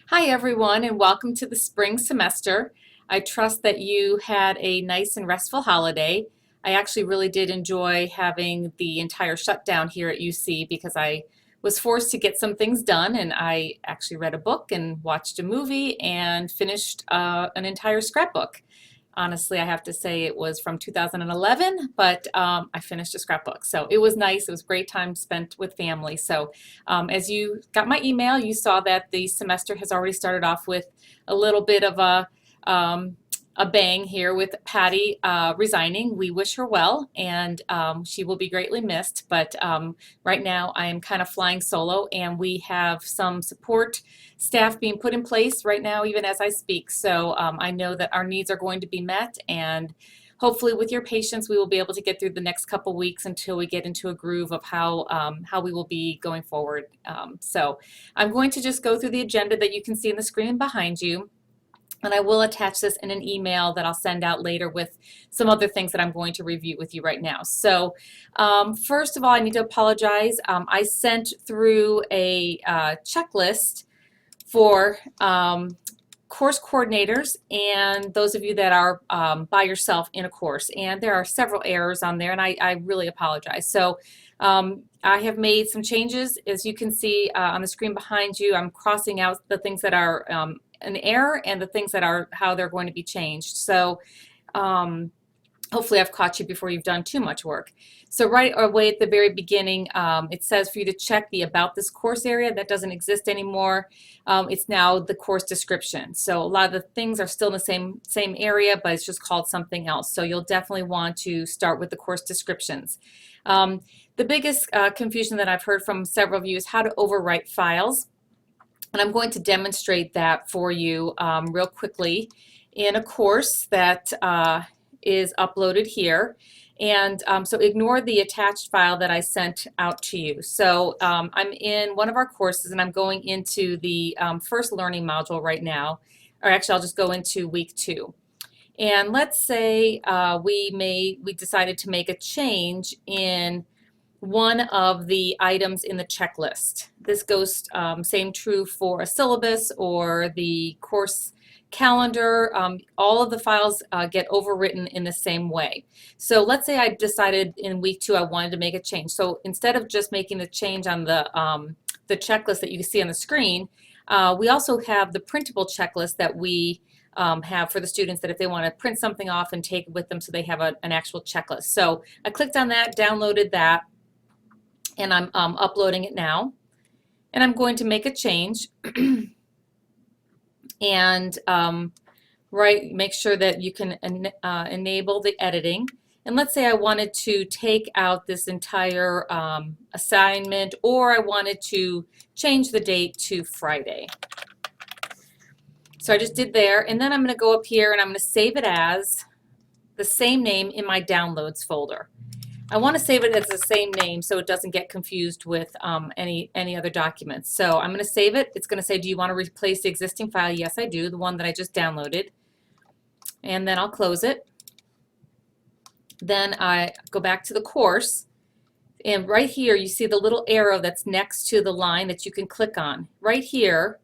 Hi everyone, and welcome to the spring semester. I trust that you had a nice and restful holiday. I actually really did enjoy having the entire shutdown here at UC because I was forced to get some things done, and I actually read a book and watched a movie and finished an entire scrapbook. Honestly, I have to say it was from 2011, but I finished a scrapbook. So it was nice. It was great time spent with family. So as you got my email, you saw that the semester has already started off with a little bit of um, a bang here with Patty resigning. We wish her well, and she will be greatly missed. But right now, I am kind of flying solo, and we have some support staff being put in place right now, even as I speak. So I know that our needs are going to be met, and hopefully with your patience, we will be able to get through the next couple weeks until we get into a groove of how we will be going forward. So I'm going to just go through the agenda that you can see on the screen behind you. And I will attach this in an email that I'll send out later with some other things that I'm going to review with you right now. So first of all, I need to apologize. I sent through a checklist for course coordinators and those of you that are by yourself in a course. And there are several errors on there, and I really apologize. So I have made some changes. As you can see on the screen behind you, I'm crossing out the things that are an error and the things that are how they're going to be changed. So hopefully I've caught you before you've done too much work. So right away at the very beginning, it says for you to check the About This Course area. That doesn't exist anymore. It's now the course description. So a lot of the things are still in the same area, but it's just called something else. So you'll definitely want to start with the course descriptions. The biggest confusion that I've heard from several of you is how to overwrite files. And I'm going to demonstrate that for you real quickly in a course that is uploaded here. And so ignore the attached file that I sent out to you. So I'm in one of our courses, and I'm going into the first learning module right now. Or actually, I'll just go into week 2. And let's say we decided to make a change in one of the items in the checklist. This goes same true for a syllabus or the course calendar. All of the files get overwritten in the same way. So let's say I decided in week 2 I wanted to make a change. So instead of just making the change on the checklist that you can see on the screen, we also have the printable checklist that we have for the students, that if they want to print something off and take it with them so they have an actual checklist. So I clicked on that, downloaded that, and I'm uploading it now. And I'm going to make a change and make sure that you can enable the editing. And let's say I wanted to take out this entire assignment, or I wanted to change the date to Friday. So I just did there, and then I'm going to go up here and I'm going to save it as the same name in my downloads folder. I want to save it as the same name so it doesn't get confused with any other documents. So I'm going to save it. It's going to say, do you want to replace the existing file? Yes, I do, the one that I just downloaded. And then I'll close it. Then I go back to the course. And right here, you see the little arrow that's next to the line that you can click on. Right here,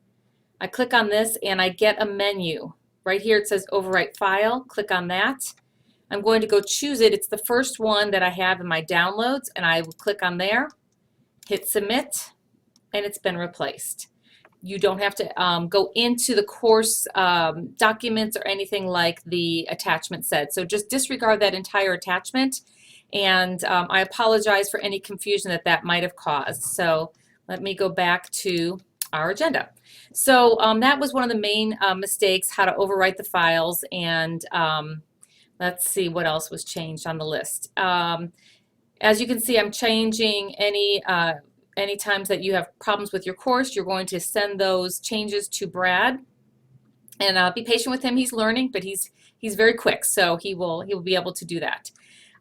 I click on this and I get a menu. Right here it says Overwrite File. Click on that. I'm going to go choose it. It's the first one that I have in my downloads, and I will click on there, hit submit, and it's been replaced. You don't have to go into the course documents or anything like the attachment said. So just disregard that entire attachment, and I apologize for any confusion that might have caused. So let me go back to our agenda. So that was one of the main mistakes, how to overwrite the files, and let's see what else was changed on the list. As you can see, I'm changing any times that you have problems with your course. You're going to send those changes to Brad, and be patient with him. He's learning, but he's very quick, so he will be able to do that.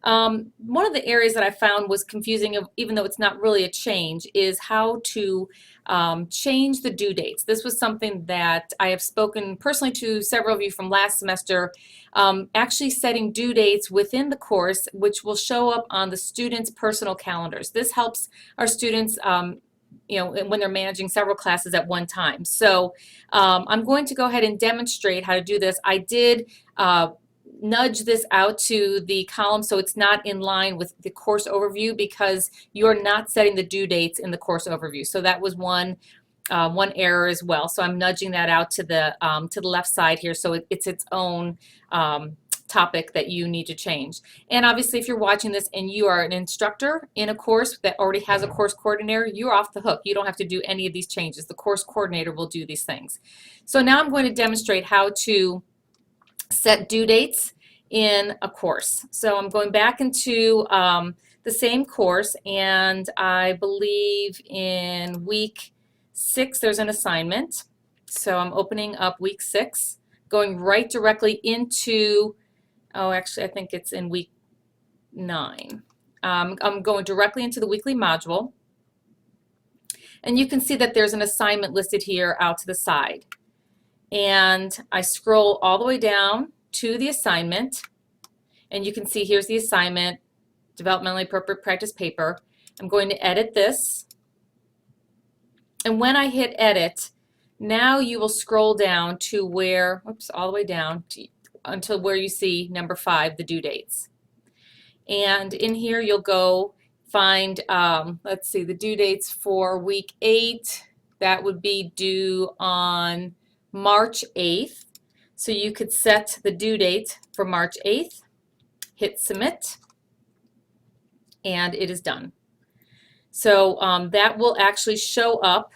One of the areas that I found was confusing, even though it's not really a change, is how to change the due dates. This was something that I have spoken personally to several of you from last semester, actually setting due dates within the course, which will show up on the students' personal calendars. This helps our students when they're managing several classes at one time. So I'm going to go ahead and demonstrate how to do this. I did nudge this out to the column so it's not in line with the course overview because you're not setting the due dates in the course overview. So that was one error as well. So I'm nudging that out to the left side here, so it's its own topic that you need to change. And obviously, if you're watching this and you are an instructor in a course that already has a course coordinator, you're off the hook. You don't have to do any of these changes. The course coordinator will do these things. So now I'm going to demonstrate how to set due dates in a course. So I'm going back into the same course, and I believe in week 6 there's an assignment. So I'm opening up week 6, going right directly into, oh actually I think it's in week 9. I'm going directly into the weekly module, and you can see that there's an assignment listed here out to the side. And I scroll all the way down to the assignment, and you can see here's the assignment, developmentally appropriate practice paper. I'm going to edit this, and when I hit edit, now you will scroll down to where, oops, all the way down until where you see number 5, the due dates. And in here you'll go find, let's see, the due dates for week 8. That would be due on March 8th. So you could set the due date for March 8th, hit submit, and it is done. So that will actually show up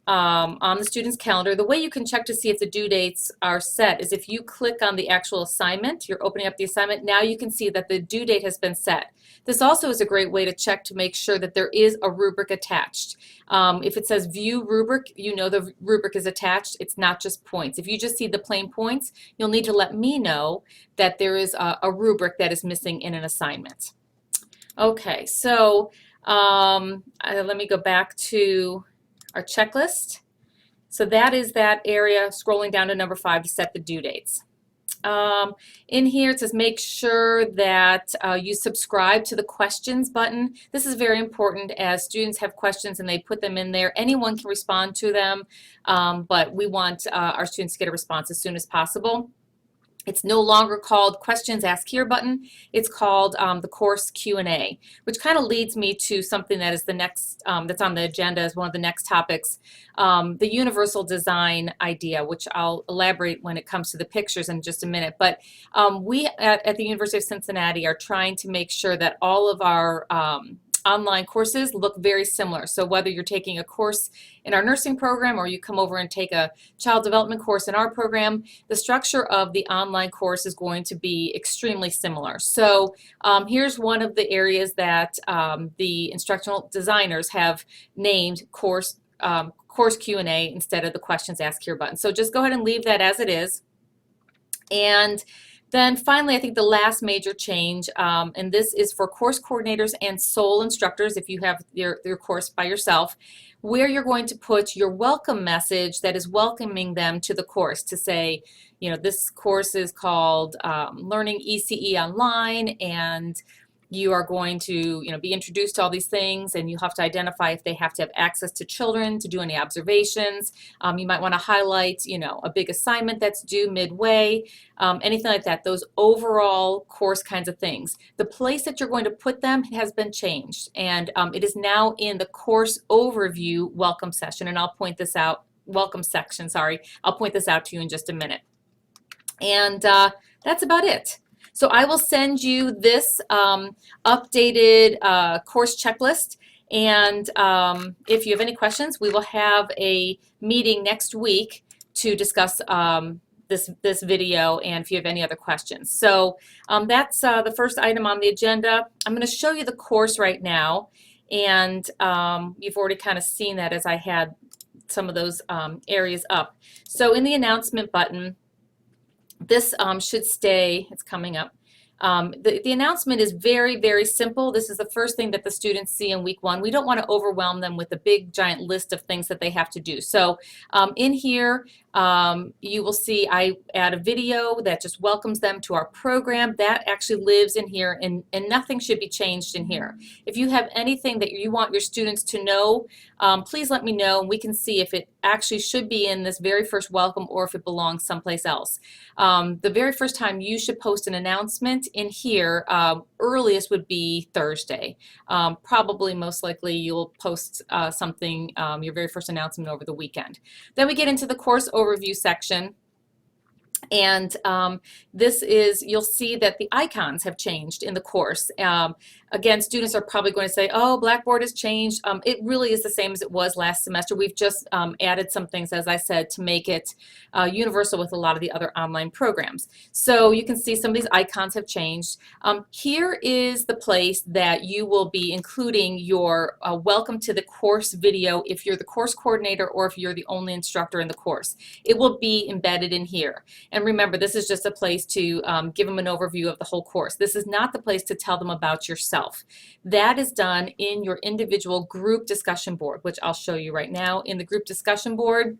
on the student's calendar. The way you can check to see if the due dates are set is if you click on the actual assignment, you're opening up the assignment, now you can see that the due date has been set. This also is a great way to check to make sure that there is a rubric attached. If it says view rubric, you know the rubric is attached. It's not just points. If you just see the plain points, you'll need to let me know that there is a rubric that is missing in an assignment. Okay, so let me go back to our checklist. So that is that area, scrolling down to number 5 to set the due dates. In here it says make sure that you subscribe to the questions button. This is very important as students have questions and they put them in there. Anyone can respond to them, but we want our students to get a response as soon as possible. It's no longer called Questions Ask Here button. It's called the course Q&A, which kind of leads me to something that is the next, that's on the agenda as one of the next topics, the universal design idea, which I'll elaborate when it comes to the pictures in just a minute. But we at the University of Cincinnati are trying to make sure that all of our online courses look very similar. So whether you're taking a course in our nursing program or you come over and take a child development course in our program, the structure of the online course is going to be extremely similar. So here's one of the areas that the instructional designers have named course Q&A instead of the Questions Ask Here button. So just go ahead and leave that as it is. And then finally, I think the last major change, and this is for course coordinators and sole instructors if you have your course by yourself, where you're going to put your welcome message that is welcoming them to the course to say, you know, this course is called Learning ECE Online, and you are going to, you know, be introduced to all these things, and you have to identify if they have to have access to children to do any observations. You might want to highlight, you know, a big assignment that's due midway, anything like that, those overall course kinds of things. The place that you're going to put them has been changed, and it is now in the course overview welcome session, and I'll point this out, welcome section, sorry. I'll point this out to you in just a minute. And that's about it. So I will send you this updated course checklist, and if you have any questions, we will have a meeting next week to discuss this video, and if you have any other questions. So that's the first item on the agenda. I'm going to show you the course right now, and you've already kind of seen that as I had some of those areas up. So in the announcement button, this should stay, it's coming up, The announcement is very, very simple. This is the first thing that the students see in week one. We don't want to overwhelm them with a big giant list of things that they have to do. So in here, you will see I add a video that just welcomes them to our program. That actually lives in here, and nothing should be changed in here. If you have anything that you want your students to know, please let me know, and we can see if it actually should be in this very first welcome or if it belongs someplace else. The very first time you should post an announcement in here, earliest would be Thursday. Probably most likely you'll post something, your very first announcement over the weekend. Then we get into the course overview section. And this is, you'll see that the icons have changed in the course. Again, students are probably going to say, oh, Blackboard has changed. It really is the same as it was last semester. We've just added some things, as I said, to make it universal with a lot of the other online programs. So you can see some of these icons have changed. Here is the place that you will be including your welcome to the course video if you're the course coordinator or if you're the only instructor in the course. It will be embedded in here. And remember, this is just a place to give them an overview of the whole course. This is not the place to tell them about yourself. That is done in your individual group discussion board, which I'll show you right now. In the group discussion board,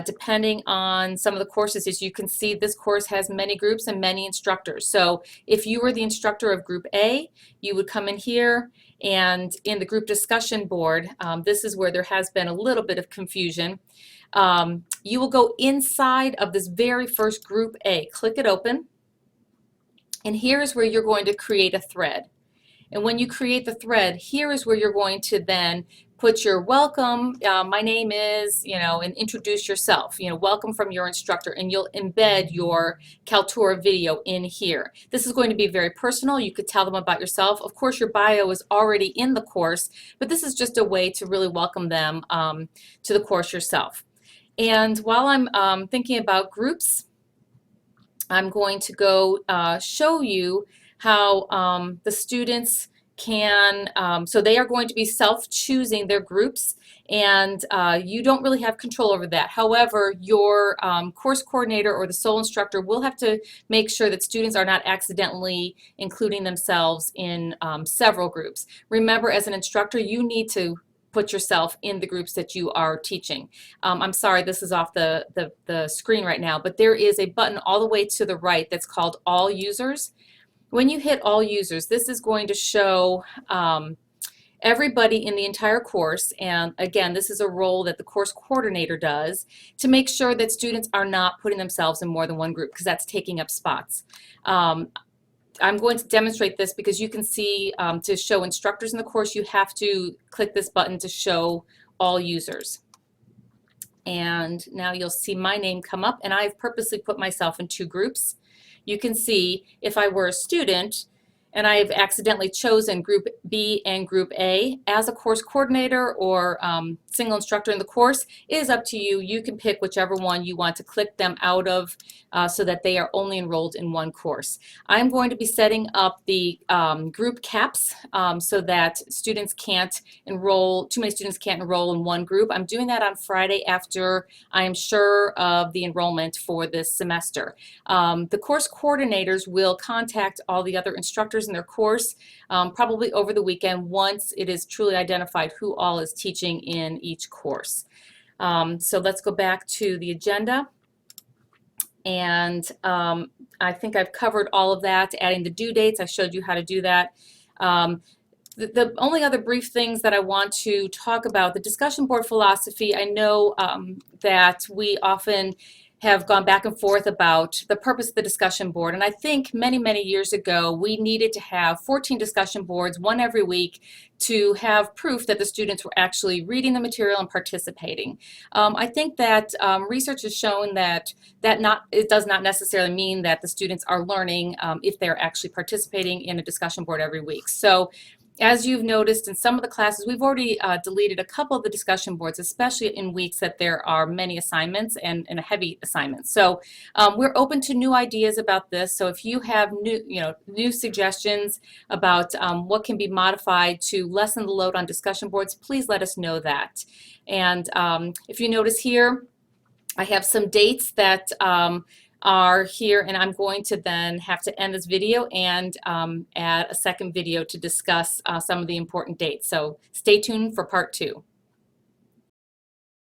depending on some of the courses, as you can see, this course has many groups and many instructors. So if you were the instructor of Group A, you would come in here, and in the group discussion board, this is where there has been a little bit of confusion. You will go inside of this very first Group A, click it open, and here is where you're going to create a thread. And when you create the thread, here is where you're going to then put your welcome, my name is, and introduce yourself, welcome from your instructor, and you'll embed your Kaltura video in here. This is going to be very personal. You could tell them about yourself. Of course, your bio is already in the course, but this is just a way to really welcome them to the course yourself. And while I'm thinking about groups, I'm going to go show you how the students can, so they are going to be self-choosing their groups, and you don't really have control over that. However, your course coordinator or the sole instructor will have to make sure that students are not accidentally including themselves in several groups. Remember, as an instructor, you need to put yourself in the groups that you are teaching. I'm sorry, this is off the screen right now, but there is a button all the way to the right that's called All Users. When you hit All Users, this is going to show everybody in the entire course, and again, this is a role that the course coordinator does to make sure that students are not putting themselves in more than one group, because that's taking up spots. I'm going to demonstrate this because you can see to show instructors in the course, you have to click this button to show all users. And now you'll see my name come up, and I've purposely put myself in two groups. You can see if I were a student and I've accidentally chosen Group B and Group A as a course coordinator or single instructor in the course, it is up to you. You can pick whichever one you want to click them out of so that they are only enrolled in one course. I'm going to be setting up the group caps so that students can't enroll, too many students can't enroll in one group. I'm doing that on Friday after I am sure of the enrollment for this semester. The course coordinators will contact all the other instructors in their course probably over the weekend once it is truly identified who all is teaching in each course. So let's go back to the agenda. And I think I've covered all of that, adding the due dates. I showed you how to do that. The only other brief things that I want to talk about, the discussion board philosophy, I know that we often have gone back and forth about the purpose of the discussion board. And I think many, many years ago, we needed to have 14 discussion boards, one every week, to have proof that the students were actually reading the material and participating. I think that research has shown that it does not necessarily mean that the students are learning if they're actually participating in a discussion board every week. So as you've noticed in some of the classes, we've already deleted a couple of the discussion boards, especially in weeks that there are many assignments and a heavy assignment. So we're open to new ideas about this. So if you have new suggestions about what can be modified to lessen the load on discussion boards, please let us know that. And if you notice here, I have some dates that are here, and I'm going to then have to end this video and add a second video to discuss some of the important dates. So stay tuned for part 2.